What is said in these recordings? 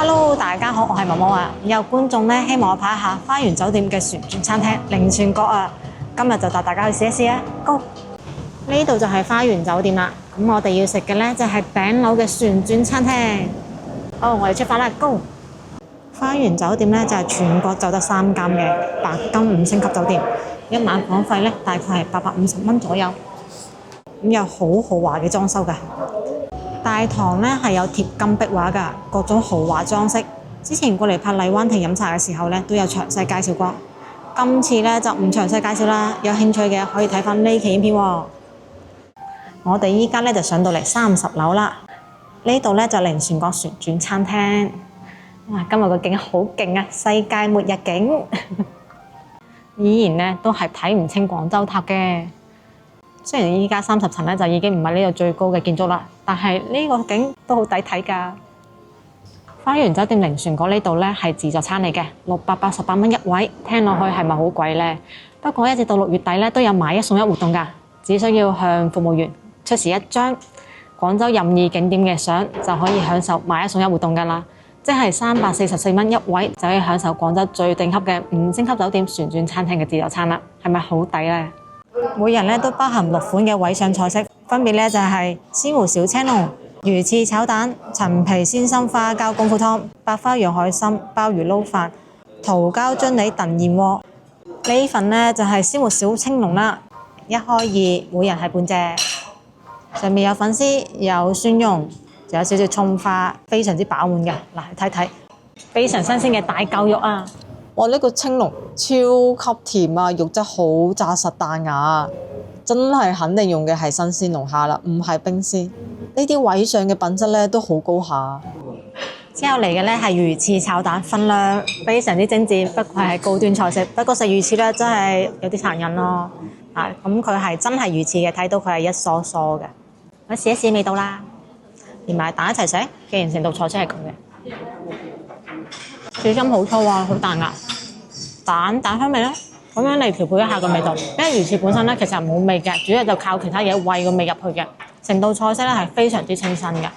Hello，大家好，我係毛毛啊。有觀眾咧希望我拍一下花園酒店嘅旋轉餐廳靈泉閣啊。今日就帶大家去試一試啊。Go！呢度就係花園酒店啦。咁我哋要食嘅咧就係頂樓嘅旋轉餐廳。好，我哋出發啦。Go！花園酒店咧就係全國就得3間嘅白金5星級酒店，一晚房費咧大概係850蚊左右。咁有好豪華嘅裝修㗎。大堂咧係有貼金壁畫㗎，各種豪華裝飾。之前過嚟拍荔灣亭飲茶嘅時候咧，都有詳細介紹過。今次咧就唔詳細介紹啦，有興趣嘅可以睇翻呢期影片喎。我哋依家咧就上到嚟30樓啦，呢度咧就靈泉閣旋轉餐廳。哇！今日個景好勁啊，世界末日景。依然咧都係睇唔清廣州塔嘅。雖然依家30層咧就已經唔係呢度最高嘅建築啦，但係呢個景都好抵睇㗎。花園酒店靈泉閣呢度咧係自助餐嚟嘅，688蚊一位，聽落去係咪好貴呢？不過一直到6月底咧都有買1送1活動㗎，只需要向服務員出示1張廣州任意景點嘅相就可以享受買1送1活動㗎啦，即係344蚊一位就可以享受廣州最頂級嘅5星級酒店旋轉餐廳嘅自助餐啦，係咪好抵呢？每人咧都包含6款嘅位上菜式，分別咧就係鮮湖小青龍、魚翅炒蛋、陳皮鮮參花膠功夫湯、白花洋海參鮑魚撈飯、桃膠樽梨燉燕窩。呢份呢就係鮮湖小青龍啦，一開二，每人係半隻。上面有粉絲，有蒜蓉，仲有少少葱花，非常之飽滿嘅。嗱，睇睇，非常新鮮嘅大嚿肉啊！哇！呢個青龍超級甜啊，肉質好紮實彈牙，真係肯定用嘅係新鮮龍蝦啦，唔係冰鮮。呢啲位上嘅品質咧都好高下。之後嚟嘅咧係魚翅炒蛋，分量非常之精緻，不愧係高端菜式。不過食魚翅咧真係有啲殘忍咯。咁佢係真係魚翅嘅，睇到佢係一梳梳嘅。我試一試味道啦，連埋蛋一齊食，既然成道菜式係咁嘅。小心好粗啊，好彈牙。蛋香味咧，咁樣嚟調配一下個味道。因為魚翅本身咧其實冇味嘅，主要就靠其他嘢餵個味入去嘅。成道菜式咧係非常之清新嘅。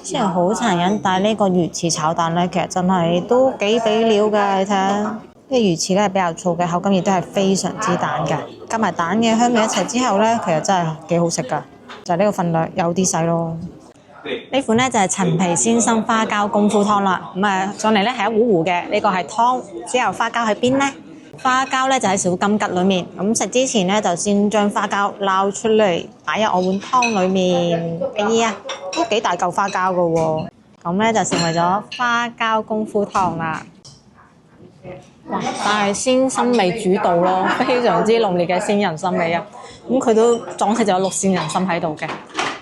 雖然好殘忍，但係呢個魚翅炒蛋咧其實真係都幾俾料㗎。你睇下，呢個魚翅咧係比較粗嘅，口感亦都係非常之彈嘅。加埋蛋嘅香味一齊之後咧，其實真係幾好食㗎。就係呢個份量有啲細咯。呢款咧就係陳皮鮮參花膠功夫湯啦，上嚟咧係一壺嘅，呢個係湯，之後花膠喺邊呢？花膠咧就喺小金桔裏面，咁食之前咧就先將花膠撈出嚟，擺入我碗湯裏面。哎呀，都幾大嚿花膠噶喎，咁咧就成為咗花膠功夫湯啦。哇！但係鮮參味主導咯，非常之濃烈嘅鮮人參味啊！咁佢都裝飾咗6線人參喺度嘅。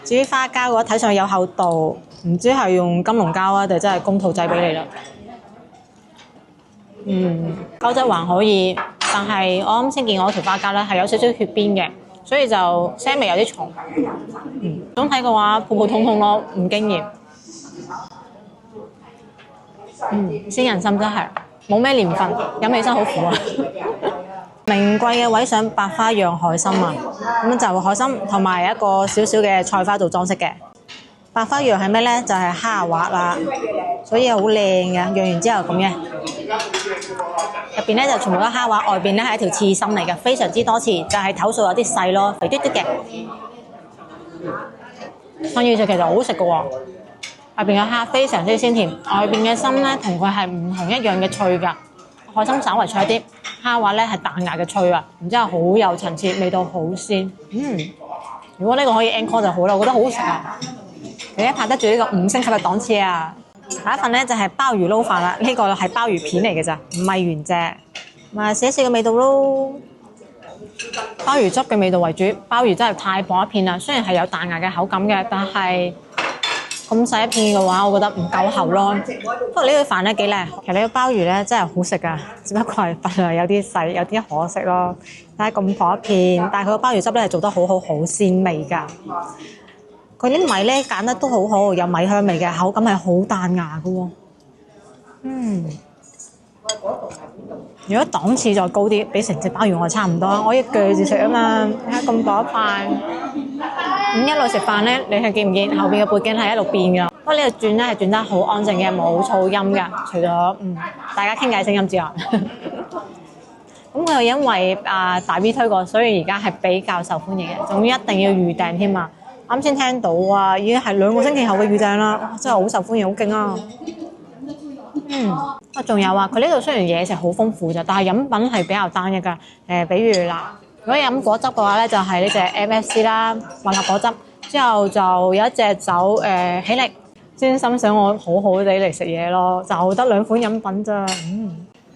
至於花膠嘅話，睇上去有厚度，唔知係用金龍膠啊，定真係公兔仔俾你啦。膠質還可以，但係我啱先見我條花膠咧係有少少血邊嘅，所以就腥味有啲重。總體嘅話普普通通咯，唔驚豔。鮮人參真係冇咩年份，飲起身好苦啊！名貴嘅位上白花洋海參啊，咁就海參同埋一個少少嘅菜花做裝飾嘅。白花洋係咩咧？就係蝦滑啦，所以好靚嘅。釀完之後咁嘅，入邊咧就全部都蝦滑，外邊咧係一條刺身嚟嘅，非常之多刺，就係頭數有啲細咯，肥嘟嘟嘅。生魚翅其實好食嘅喎，入邊嘅蝦非常之鮮甜，外邊嘅參咧同佢係唔同一樣嘅脆㗎。海參稍為脆啲，蝦滑咧係彈牙嘅脆啊，然之後好有層次，味道好鮮。如果呢個可以 encore 就好啦，我覺得好好食啊！你一拍得住呢個5星級嘅檔次啊！下一份咧就係鮑魚撈飯啦，呢個係鮑魚片嚟嘅咋，唔係原隻。咪試一試個味道咯。鮑魚汁嘅味道為主，鮑魚真係太薄一片啦，雖然係有彈牙嘅口感嘅，但係咁細一片嘅話，我覺得唔夠厚咯。不過呢個飯咧幾靚，其實呢個鮑魚咧真係好食噶，只不過係份量有啲細，有啲可惜咯。睇下咁薄一片，但係佢個鮑魚汁咧係做得好好，好鮮味㗎。佢啲米咧揀得都好好，有米香味嘅，口感係好彈牙嘅喎。如果檔次再高啲，比成隻鮑魚我差唔多，我一鋸住食啊嘛。睇下咁薄一塊。咁一路食飯咧，你係見唔見後邊嘅背景係一路變㗎？不過呢度轉咧係轉得好安靜嘅，冇噪音㗎，除咗大家傾偈聲音之外。咁佢又因為大 V 推過，所以而家係比較受歡迎嘅，仲要一定要預訂添啊！啱先聽到啊，已經係2個星期後嘅預訂啦，哇真係好受歡迎，好勁啊！仲有啊，佢呢度雖然嘢食好豐富咋，但係飲品係比較單一㗎。比如嗱，如果飲果汁嘅話咧，就係呢隻 MSC 啦，混合果汁。之後就有一隻酒喜力，先欣賞我好好地嚟食嘢咯，就得2款飲品咋。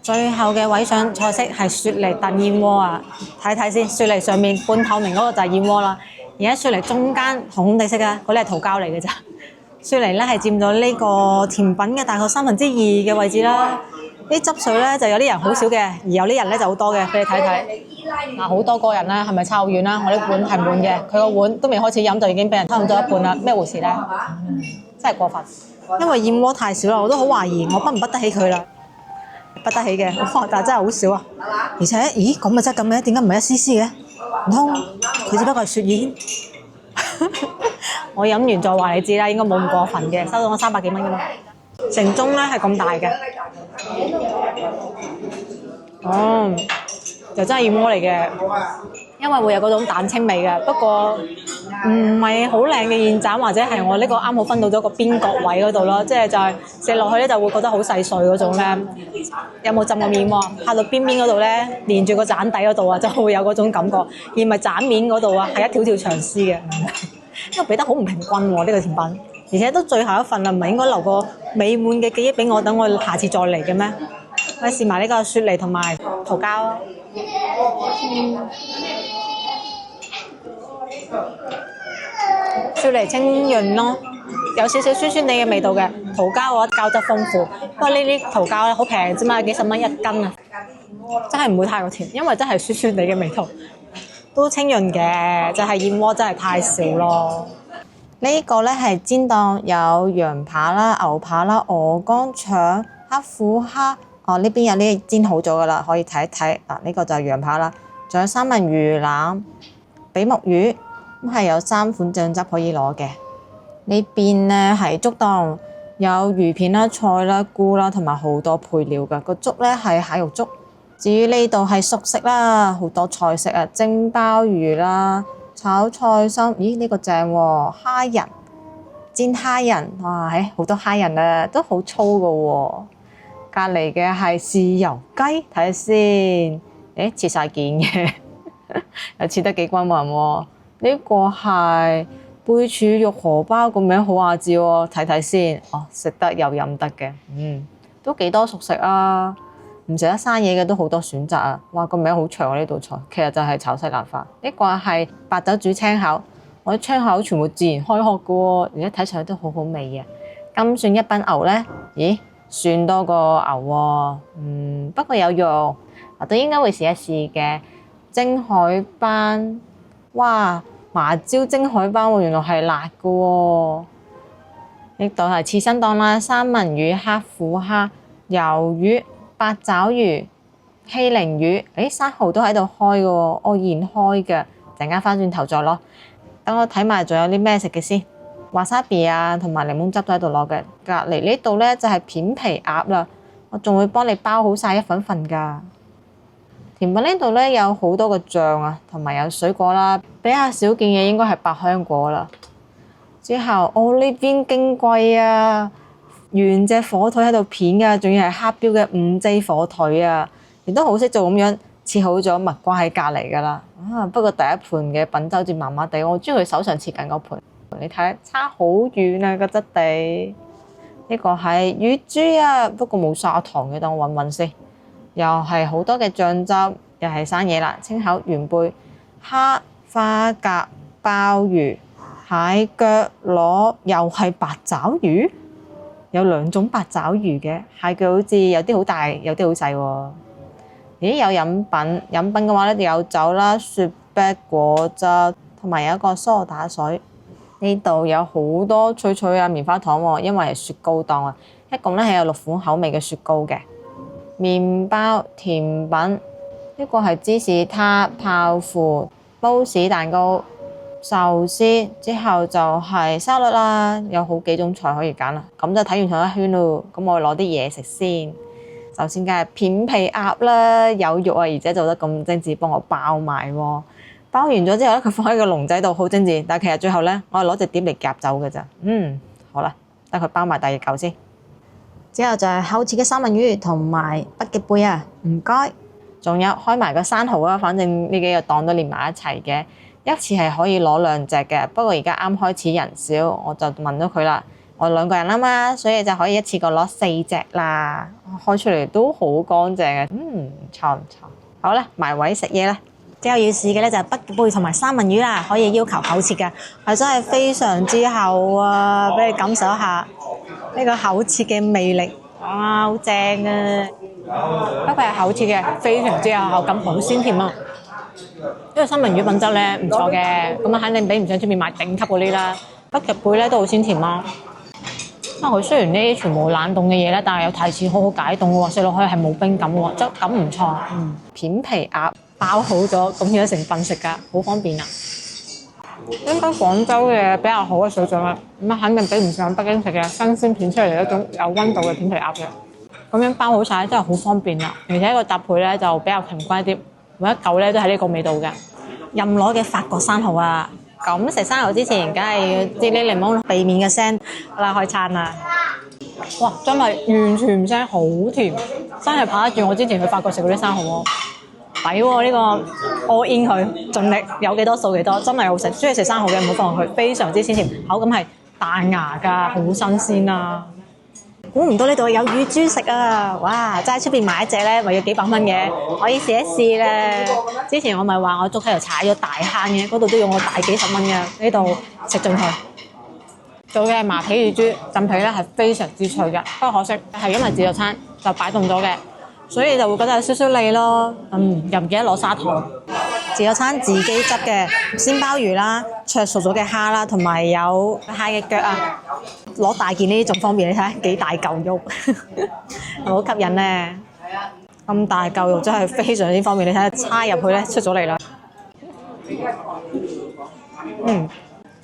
最後嘅位上菜式係雪梨燉燕窩啊，睇睇先，雪梨上面半透明嗰個就係燕窩啦，而家雪梨中間紅紅地色啊，嗰啲係桃膠嚟嘅咋。雪梨咧係佔咗呢個甜品嘅大概2/3嘅位置啦。啲汁水咧就有啲人好少嘅，而有啲人咧就好多嘅，俾你睇睇。嗱，好多個人咧，係咪差好遠啦？我呢碗係滿嘅，佢個碗都未開始飲就已經俾人偷咗一半啦，咩回事咧？真係過分。因為燕窩太少啦，我都好懷疑我不得起佢啦。不得起嘅，但係真係好少啊！而且，咦，咁咪真係咁嘅？點解唔係一絲絲嘅？唔通佢只不過係雪燕？我飲完再話你知啦，應該冇咁過分嘅，收到我300幾蚊㗎嘛。成盅咧係咁大嘅，就真係燕窩嚟嘅，因為會有嗰種蛋清味嘅。不過唔係好靚嘅燕盞，或者係我呢個啱好分到咗個邊角位嗰度咯，即係就係食落去咧就會覺得好細碎嗰種咧。有冇浸過面喎？拍到邊邊嗰度咧，連住個盞底嗰度啊，就會有嗰種感覺，而唔係盞面嗰度啊，係一條條長絲嘅。因為俾得好唔平均喎，呢個甜品。而且都最後一份啦，唔係應該留個美滿嘅記憶俾我，等我下次再嚟嘅咩？我試埋呢個雪梨同埋桃膠。雪梨清潤咯，有少少酸酸地嘅味道嘅。桃膠嘅話膠質豐富，不過呢啲桃膠咧好平啫嘛，幾十蚊1斤啊，真係唔會太過甜，因為真係酸酸地嘅味道，都清潤嘅，就係燕窩真係太少咯。呢個咧係煎檔，有羊扒啦、牛扒啦、鵝肝腸、黑虎蝦。呢邊有啲煎好咗噶啦，可以睇一睇。呢個就係羊扒啦，仲有三文魚腩、比目魚，咁係有3款醬汁可以攞嘅。呢邊咧係粥檔，有魚片啦、菜啦、菇啦，同埋好多配料噶。個粥咧係蟹肉粥。至於呢度係熟食啦，好多菜式啊，蒸鮑魚啦。炒菜心，咦呢個正喎，蝦仁煎蝦仁，哇好多蝦仁啊，都好粗噶喎。隔離嘅係豉油雞，睇下先，切晒件嘅，又切得幾均勻喎。呢個係貝柱肉荷包，個名好雅致喎，睇睇先，食得又飲得嘅，都幾多熟食啊。唔食得生嘢嘅都好多選擇啊！哇，個名好長啊！呢道菜其實就係炒西蘭花。呢個係白酒煮青口，我啲青口全部自然開殼嘅喎，而家睇上去都好好味嘅。金蒜一品牛咧，咦，蒜多過牛喎，不過有肉，我都應該會試一試嘅。蒸海斑，哇，麻椒蒸海斑喎，原來係辣嘅喎。呢度係刺身檔啦，三文魚、黑虎蝦、魷魚、八爪魚、希靈魚，生蠔都喺度開嘅喎，現開嘅，陣間翻轉頭再攞。等我睇埋仲有啲咩食嘅先。華沙比啊，同埋檸檬汁都喺度攞嘅。隔離呢度咧就係片皮鴨啦，我仲會幫你包好晒一份份㗎。甜品呢度咧有好多個醬啊，同埋有水果啦，比較少見嘅應該係百香果啦。之後呢邊矜貴啊！原隻火腿喺度片㗎，仲要係黑標嘅5J 火腿啊！亦都好識做咁樣切好咗蜜瓜喺隔離㗎啦。不過第一盤嘅品質好似麻麻地，我中意佢手上切緊嗰盤。你睇差好遠啊個質地。呢個係乳豬啊，不過冇砂糖嘅，等我揾揾先。又係好多嘅醬汁，又係生嘢啦。青口元貝、蝦、花甲、鮑魚、蟹腳螺，又係八爪魚。有2種八爪魚嘅蟹腳，好似有啲好大，有啲好細喎。咦，有飲品，飲品嘅話咧有酒啦、雪碧果汁，同埋有一個梳打水。呢度有好多脆脆啊棉花糖喎，因為係雪糕檔啊。一共咧係有6款口味嘅雪糕嘅。麵包、甜品，呢個係芝士撻、泡芙、波士蛋糕、壽司，之後就係沙律啦，有好幾種菜可以揀啦。咁就睇完咗一圈咯。咁我攞啲嘢食先。首先梗係片皮鴨啦，有肉啊，而且做得咁精緻，幫我包埋喎。包完咗之後咧，佢放喺個籠仔度，好精緻。但係其實最後咧，我係攞隻碟嚟夾走嘅咋。好啦，等佢包埋第二嚿先。之後就係厚切嘅三文魚同埋北極貝啊，唔該。仲有開埋個生蠔啊，反正呢幾個檔都連埋一齊嘅。一次係可以攞2隻嘅，不過而家啱開始人少，我就問咗佢啦。我2個人啊嘛，所以就可以一次過攞4隻啦。開出嚟都好乾淨嘅，唔錯唔錯。好啦，埋位食嘢啦。之後要試嘅咧就係北極貝同埋三文魚啦，可以要求厚切嘅，係真係非常之厚啊！俾你感受一下呢個厚切嘅魅力，哇，好正啊！不過係厚切嘅，非常之有口感，好鮮甜啊！因為三文魚品質咧唔錯嘅，咁啊肯定比唔上出面買頂級嗰啲啦。北極貝咧都好鮮甜啊！佢雖然呢啲全部冷凍嘅嘢咧，但係有提示好好解凍喎，食落去係冇冰感喎，質感唔錯。片皮鴨包好咗，咁樣成份食㗎，好方便啊！應該廣州嘅比較好嘅水準啦，咁啊肯定比唔上北京食嘅新鮮片出嚟一種有溫度嘅片皮鴨嘅。咁樣包好晒真係好方便啊！而且個搭配咧就比較平均啲，每一嚿咧都係呢個味道嘅。任攞嘅法國生蠔啊！咁食生蠔之前，梗係要擠啲檸檬避免嘅腥啦，開餐啦！哇，真係完全唔腥，好甜，真係拍得住我之前去法國食嗰啲生蠔喎，抵喎呢個 all in 佢，盡力有幾多數幾多，真係好食。中意食生蠔嘅唔好放落去，非常之鮮甜，口感係彈牙㗎，好新鮮啊！估唔到呢度有乳豬食啊！哇，齋出邊買一隻咧，咪要幾百蚊嘅，可以試一試咧。之前我咪話我捉喺度踩咗大坑嘅，嗰度都要我大幾十蚊嘅，呢度食進去。做嘅係麻皮乳豬，浸皮咧係非常之脆嘅，不過可惜係因為自助餐就擺凍咗嘅，所以就會覺得有少少膩咯。又唔記得攞砂糖。自助餐自己執嘅鮮鮑魚啦、灼熟咗嘅蝦啦，同埋有蟹嘅腳啊，攞大件呢啲仲方便，你睇下幾大嚿肉，好吸引咧！咁大嚿肉真係非常之方便，你睇下叉入去咧出咗嚟啦。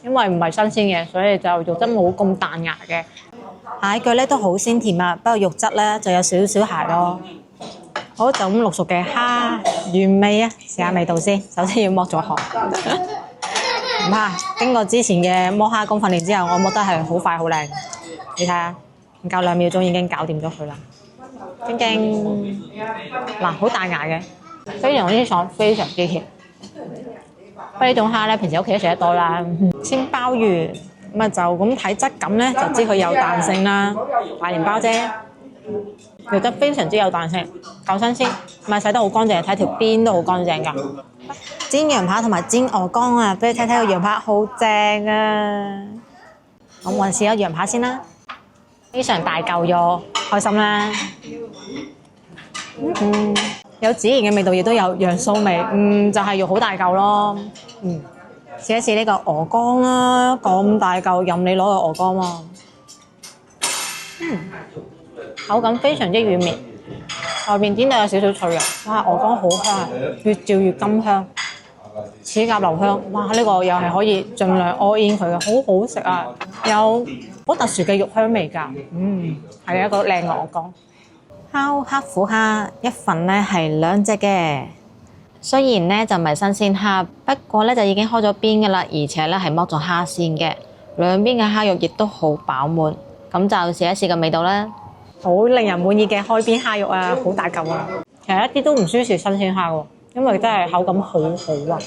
因為唔係新鮮嘅，所以就肉質冇咁彈牙嘅。蟹腳咧都好鮮甜啊，不過肉質咧就有少少鹹咯。好，就咁淥熟嘅蝦原味啊，試下味道先。首先要剝咗殼，唔怕。經過之前嘅剝蝦功訓練之後，我剝得係好快好靚。你睇下，唔夠2秒鐘已經搞掂咗佢啦。晶晶嗱，好彈牙嘅，非常之爽，非常之甜。不過呢種蝦咧，平時屋企都食得多啦。鮮鮑魚咁啊，就咁睇質感咧，就知佢有彈性啦。大連包啫。肉質非常之有彈性，夠新鮮，咪洗得好乾淨，睇條邊都好乾淨㗎。煎羊扒同埋煎鵝肝啊，俾你睇睇個羊扒好正啊！咁我試下羊扒先啦，非常大嚿肉，開心啦。有孜然嘅味道，亦都有羊臊味，就係肉好大嚿咯。試一試呢個鵝肝啦，咁大嚿，任你攞個鵝肝喎。口感非常之軟綿，外面煎到有少少脆啊！哇，鵝肝好香啊，越嚼越甘香，齒頰留香。哇，呢個又係可以盡量 all in 佢嘅，好好食啊！有好特殊嘅肉香味㗎，係一個靚嘅鵝肝。烤黑虎蝦一份咧係2隻嘅，雖然咧就唔係新鮮蝦，不過咧就已經開咗邊㗎啦，而且咧係剝咗蝦線嘅，兩邊嘅蝦肉亦都好飽滿，咁就試一試個味道啦。好令人滿意嘅開邊蝦肉啊，好大嚿啊！其實一啲都唔輸蝕新鮮蝦喎，因為真係口感好好啊。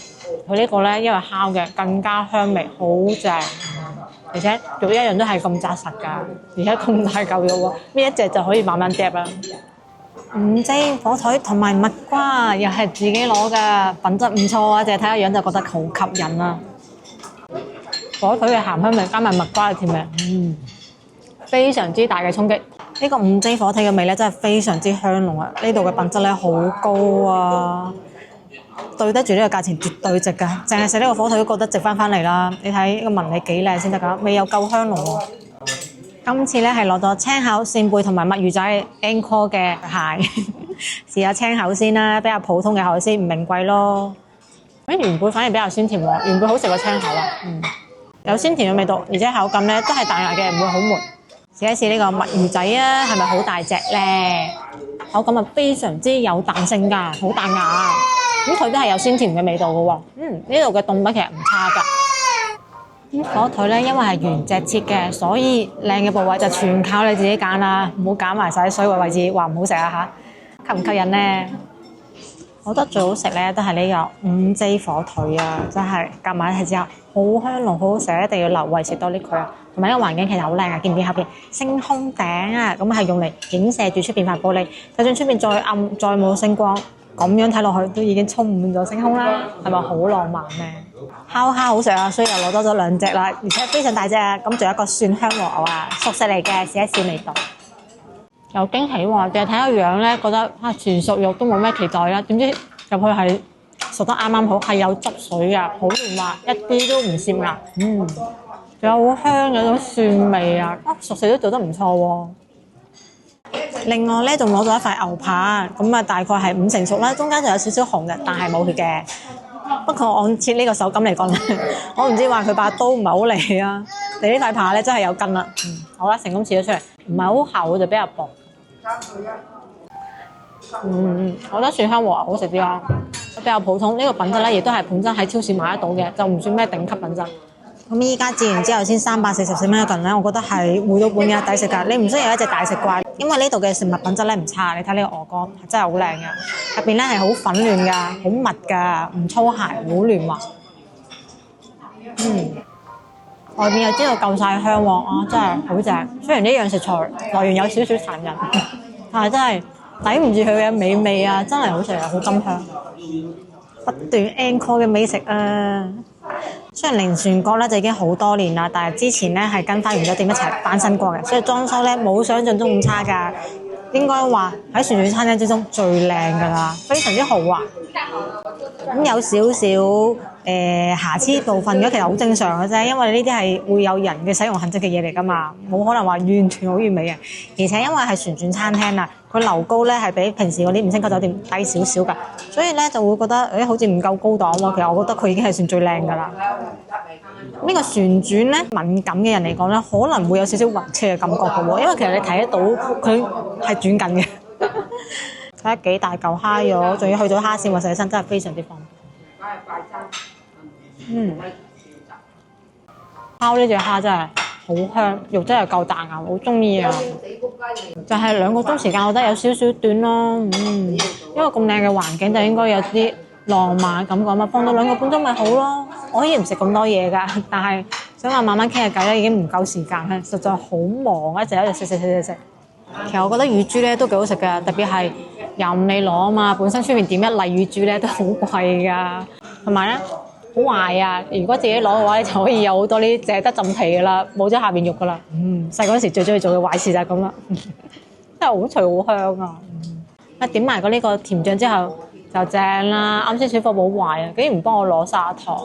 佢呢個咧因為烤嘅更加香味，好正，而且肉一樣都係咁紮實㗎，而且咁大嚿肉喎，搣一隻就可以慢慢夾啦。五蒸火腿同埋蜜瓜又係自己攞㗎，品質唔錯啊！淨係睇下樣就覺得好吸引啦。火腿嘅鹹香味加埋蜜瓜嘅甜味，非常之大嘅衝擊。呢個五蒸火腿嘅味咧真係非常之香濃啊！呢度嘅品質咧好高啊，對得住呢個價錢絕對值㗎。淨係食呢個火腿都覺得值翻嚟啦。你睇呢個紋理幾靚先得㗎，味又夠香濃喎。今次咧係攞咗青口、扇貝同埋墨魚仔 Encore 嘅蟹，試下青口先啦，比較普通嘅海鮮唔名貴咯。咁元貝反而比較鮮甜喎，元貝好食過青口啦。有鮮甜嘅味道，而且口感咧都係彈牙嘅，唔會好悶。試一試呢個墨魚仔啊，係咪好大隻咧？口感啊非常之有彈性㗎，好彈牙。咁佢都係有鮮甜嘅味道嘅喎。呢度嘅凍品其實唔差㗎。火腿咧，因為係原隻切嘅，所以靚嘅部位就全靠你自己揀啦，唔好揀埋晒衰位位置，話唔好食啊嚇！吸唔吸引咧？我覺得最好食咧都係呢個五劑火腿啊，真係夾埋一齊之後好香濃，好好食，一定要留胃食多啲佢啊！同埋呢個環境其實好靚啊，見唔見後邊星空頂啊？咁係用嚟影射住出邊塊玻璃，就算出邊再暗再冇星光，咁樣睇落去都已經充滿咗星空啦，係咪好浪漫咧？烤蝦好食啊，所以又攞多咗2隻啦，而且非常大隻啊！咁仲有一個蒜香和牛啊，熟食嚟嘅，試一試味道。有驚喜喎，淨係睇個樣咧，覺得全熟肉都冇咩期待啦，點知入去係熟得啱啱好，係有汁水㗎，好嫩滑，一啲都唔攝牙。仲有好香嘅嗰種蒜味啊，熟食都做得唔錯喎。另外咧，仲攞咗一塊牛扒，咁啊大概係5成熟啦，中間就有少少紅嘅，但係冇血嘅。不過按切呢個手感嚟講咧，我唔知話佢把刀唔係好利啊。你呢塊扒咧真係有筋啦。好啦，成功切咗出嚟，唔係好厚就比較薄。我覺得蒜香和牛好食啲咯，比較普通。呢個品質咧，亦都係本身喺超市買得到嘅，就唔算咩頂級品質。咁依家煎完之後先344蚊一斤咧，我覺得係回到本嘅，抵食㗎。你唔需要一隻大食怪，因為呢度嘅食物品質咧唔差。你睇呢個鵝肝係真係好靚嘅，入邊咧係好粉嫩㗎，好密㗎，唔粗鞋，好嫩滑。外面又知道夠晒香喎，啊真係好正。雖然呢樣食材來源有少少殘忍，但係真係抵唔住佢嘅美味啊！真係好食啊，好甘香。不斷 encore 嘅美食啊！雖然靈泉閣咧就已經好多年啦，但係之前咧係跟花園酒店一齊翻新過嘅，所以裝修咧冇想象中咁差㗎。應該話喺旋轉餐廳之中最靚㗎啦，非常之豪華。咁有少少瑕疵部分嘅其實好正常嘅啫，因為呢啲係會有人嘅使用痕跡嘅嘢嚟㗎嘛，冇可能話完全好完美嘅。而且因為係旋轉餐廳啊，佢樓高咧係比平時嗰啲5星級酒店低少少㗎，所以咧就會覺得好似唔夠高檔喎。其實我覺得佢已經係算最靚㗎啦。呢個旋轉咧，敏感嘅人嚟講咧，可能會有少少暈車嘅感覺嘅喎，因為其實你睇得到佢係轉緊嘅。睇下幾大嚿蝦肉，仲要去到蝦線或者洗身，真係非常之方便。烤呢隻蝦真係好香，肉真係夠彈牙，好中意啊！就係2個鐘時間，我覺得有少少短咯。因為咁靚嘅環境，就應該有啲浪漫感覺嘛，放到2個半鐘咪好咯。我可以唔食咁多嘢㗎，但係想話慢慢傾下偈咧，已經唔夠時間啦，實在好忙，一直喺度食。其實我覺得乳豬咧都幾好食㗎，特別係任你攞啊嘛，本身出面點一例乳豬咧都好貴㗎，同埋咧好壞啊！如果自己攞嘅話，你就可以有好多呢啲淨係得浸皮㗎啦，冇咗下面肉㗎啦。細嗰陣時最中意做嘅壞事就係咁啦，真係好脆好香啊！點埋個呢個甜醬之後就正啦。啱先小貨冇壞啊，竟然唔幫我攞砂糖。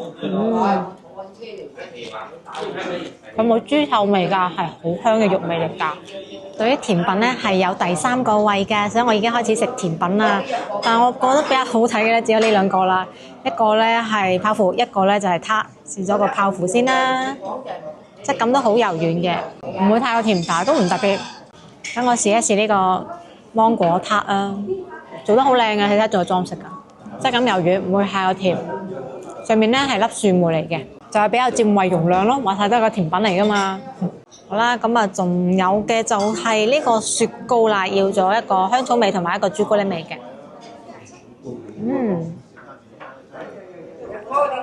佢冇豬臭味㗎，係好香嘅肉味嚟㗎。對於甜品咧係有第3個位嘅，所以我已經開始食甜品啦。但係我覺得比較好睇嘅咧只有呢2個啦，一個咧係泡芙，一個咧就係撻。試咗個泡芙先啦，質感都好柔軟嘅，唔會太過甜，但係都唔特別。等我試一試呢個芒果撻啊，做得好靚嘅，睇睇仲有裝飾㗎，質感柔軟，唔會太過甜。上面咧係粒蒜末嚟嘅，就係比較佔胃容量咯，話晒都係個甜品嚟噶嘛。好啦，咁啊仲有嘅就係呢個雪糕啦，要咗一個香草味同埋一個朱古力味嘅。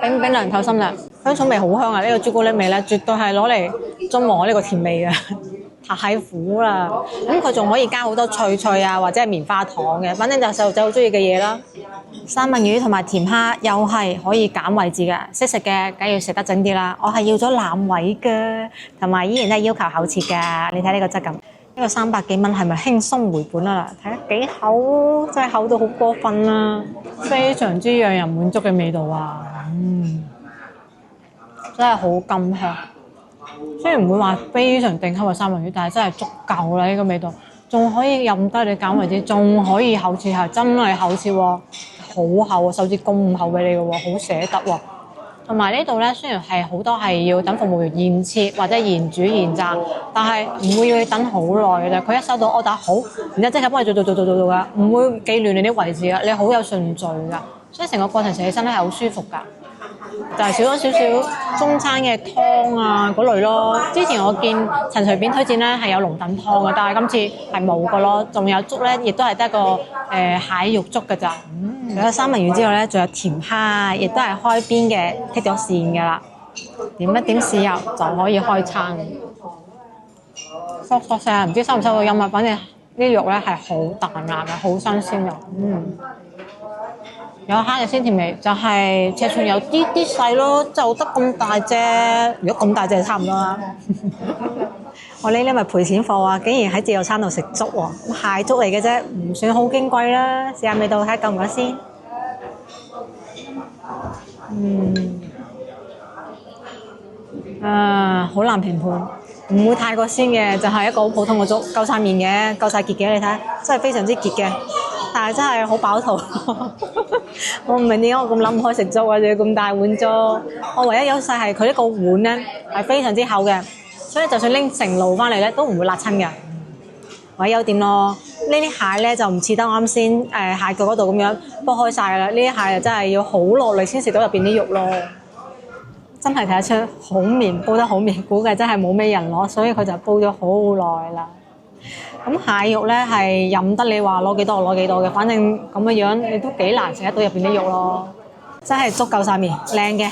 冰冰涼透心涼，香草味好香啊！呢個朱古力味咧，絕對係攞嚟中和呢個甜味嘅，太苦啦。咁佢仲可以加好多脆脆啊，或者係棉花糖嘅，反正就細路仔好中意嘅嘢啦。三文魚同埋甜蝦又係可以減位置嘅，識食嘅梗要食得整啲啦。我係要咗腩位嘅，同埋依然都係要求厚切嘅。你睇呢個質感，呢個300幾蚊係咪輕鬆回本啊？睇下幾厚，真係厚到好過分啦，非常之讓人滿足嘅味道啊！真係好甘香，雖然唔會話非常頂級嘅三文魚，但係真係足夠啦呢個味道，仲可以任低你減位置，仲可以厚切，係真係厚切喎，好好厚，手指咁厚俾你嘅喎，好捨得喎。同埋呢度咧，雖然係好多係要等服務員現切或者現煮現炸，但係唔會要你等好耐嘅啫。佢一收到 order 好，然之後即刻幫你做㗎，唔會記亂你啲位置㗎，你好有順序㗎，所以成個過程食起身咧係好舒服㗎。就係少咗少少中餐嘅湯啊嗰類咯。之前我見陳隨便推薦咧係有龍躉湯嘅，但係今次係冇嘅咯。仲有粥咧，亦都係得個蟹肉粥嘅咋。除咗三文魚之外咧，仲有甜蝦，亦都係開邊嘅剔咗線嘅啦。點一點豉油就可以開餐。嗦嗦聲，唔知收唔收到音啊？反正啲肉咧係好彈牙嘅，好新鮮嘅。有蝦嘅鮮甜味，就係尺寸有啲細咯，就得咁大隻。如果咁大隻就差唔多啦。我呢啲咪賠錢貨啊！竟然喺自助餐度食粥喎，蟹粥嚟嘅啫，唔算好矜貴啦。試下味道睇下夠唔夠先。好難評判，唔會太過鮮嘅，就係一個好普通嘅粥，夠晒麵嘅，夠晒結嘅，你睇，真係非常之結嘅。但係真係好飽肚，我唔明點解我咁諗唔開食粥啊！仲要咁大碗粥，我唯一優勢係佢呢個碗咧係非常之厚嘅，所以就算拎成路翻嚟咧都唔會辣親嘅，唯一優點咯。呢啲蟹咧就唔似得我啱先蟹腳嗰度咁樣剝開晒啦，呢啲蟹就真係要好落力先食到入邊啲肉咯。真係睇得出好綿，煲得好綿，估計真係冇咩人攞，所以佢就煲咗好耐啦。咁蟹肉咧係任得你話攞幾多攞幾多嘅，反正咁嘅樣你都幾難食得到入邊啲肉咯。真係足夠晒面，靚嘅。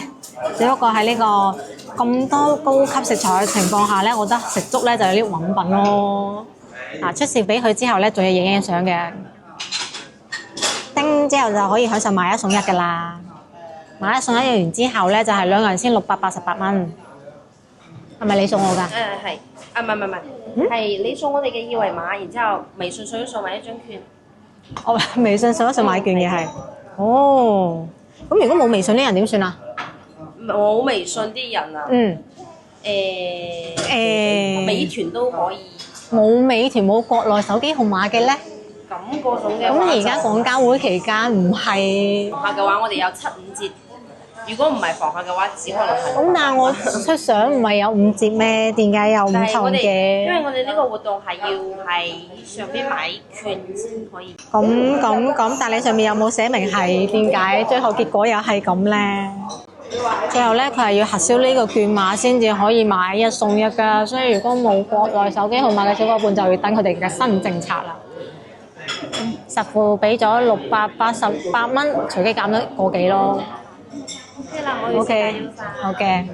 只不過喺呢個咁多高級食材嘅情況下咧，我覺得食粥咧就有啲揾品咯。出示俾佢之後咧，仲要影相嘅。叮之後就可以享受買一送一㗎啦。買一送一完之後咧，就係兩個人先688蚊。係咪你送我㗎？係。唔係，係你送我哋嘅二維碼，然之後微信掃一掃買一張券。哦，微信掃一掃買券嘅係。哦，咁如果冇微信啲人點算啊？冇微信啲人啊？美團都可以。冇美團冇國內手機號碼嘅咧？咁嗰種嘅話，咁而家廣交會期間唔係房客嘅話，我哋有7、5折。如果唔係房客嘅話，只可能係。咁但係我出相唔係有5折咩？點解有唔同嘅？因為我哋呢個活動係要喺上邊買券先可以。咁，但係你上面有冇寫明係點解？最後結果又係咁咧？最後咧，佢係要核銷呢個券碼先至可以買一送一㗎，所以如果冇國內手機號碼嘅小伙伴就要等佢哋嘅新政策啦。實付俾咗688蚊，隨機減咗個幾咯。OK， 好嘅，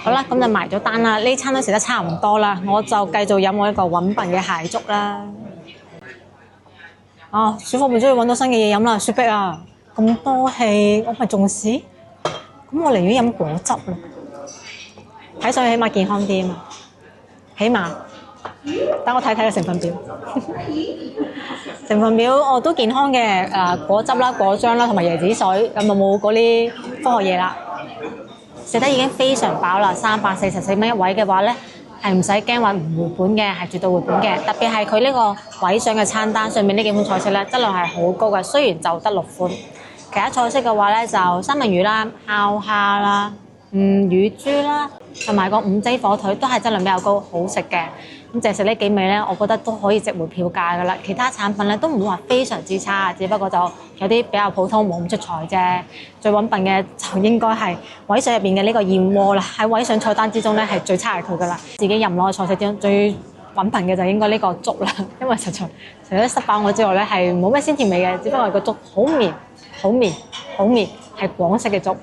好啦，咁就埋咗單啦。呢餐都食得差唔多啦，我就繼續飲我一個揾笨嘅蟹粥啦。小伙伴終於揾到新嘅嘢飲啦，雪碧啊，咁多氣，我咪仲試？咁我寧願飲果汁啦，睇上去起碼健康啲啊嘛，起碼。等我睇睇個成分表。成分表我都健康嘅，果汁啦、果漿啦同埋椰子水，咁就冇嗰啲科學嘢啦。食得已經非常飽啦，344蚊一位嘅話咧，係唔使驚話唔回本嘅，係絕對回本嘅。特別係佢呢個位上嘅餐單上面呢幾款菜式咧，質量係好高嘅。雖然就得6款，其他菜式嘅話咧就三文魚啦、烤蝦啦、乳豬啦，同埋個五雞火腿都係質量比較高，好食嘅。咁淨係食呢幾味咧，我覺得都可以值回票價㗎啦。其他產品咧都唔會話非常之差，只不過就有啲比較普通，冇咁出彩啫。最穩笨嘅就應該係位上入邊嘅呢個燕窩啦。喺位上菜單之中咧係最差係佢㗎啦。自己任攞嘅菜式之中最穩笨嘅就應該呢個粥啦，因為實在除咗塞飽我之外咧係冇咩鮮甜味嘅，只不過係個粥好綿，係廣式嘅粥。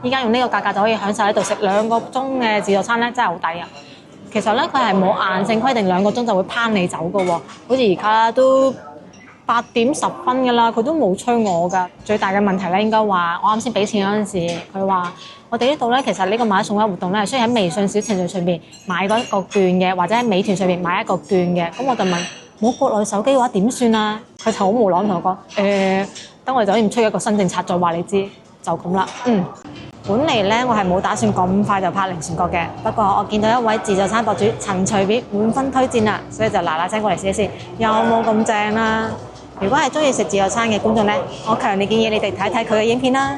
依家用呢個價格就可以享受喺度食2個鐘嘅自助餐咧，真係好抵啊！其實咧，佢係冇硬性規定2個鐘就會拋你走嘅喎，好似而家都8點10分嘅啦，佢都冇催我㗎。最大嘅問題咧，應該話我啱先俾錢嗰陣時，佢話我哋呢度咧，其實呢個買一送一活動咧，係需要喺微信小程序上邊買嗰一個券嘅，或者喺美團上邊買一個券嘅。咁我就問冇國內手機嘅話點算啊？佢就好無奈同我講，等我哋酒店出一個新政策再話你知，就咁啦。本嚟咧，我係冇打算咁快就拍零船角嘅。不過我見到一位自助餐博主陳隨便滿分推薦啦，所以就嗱嗱聲過嚟試一試，有冇咁正啦？如果係中意食自助餐嘅觀眾呢，我強烈建議你哋睇睇佢嘅影片啦。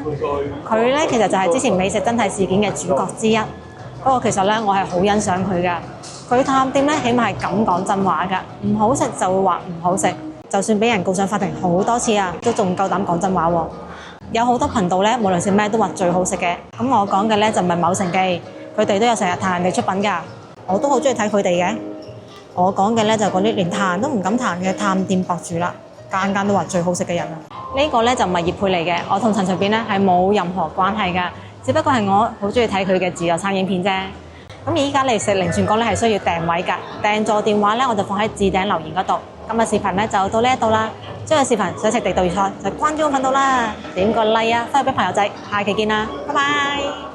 佢呢其實就係之前美食真諦事件嘅主角之一。不過其實呢，我係好欣賞佢㗎。佢探店呢，起碼係敢講真話㗎，唔好食就會話唔好食。就算俾人告上法庭好多次啊，都仲夠膽講真話喎。有好多頻道呢，無論食咩都話最好食嘅。咁我講嘅呢，就唔係某城記，佢哋都有成日彈人哋出品㗎，我都好中意睇佢哋嘅。我講嘅呢，就嗰啲連彈都唔敢彈嘅探店博主啦，間間都話最好食嘅人啊。呢個呢，就唔係業配嚟嘅，我同陳隨便呢係冇任何關係㗎，只不過係我好中意睇佢嘅自助餐影片啫。咁依家嚟食靈泉閣呢係需要訂位㗎，訂座電話呢，我就放喺置頂留言嗰度。今日視頻呢就到呢一度啦，中意視頻想食地道粵菜就關注我頻道啦，點個 like 啊，分享俾朋友仔，下期見啦，拜拜。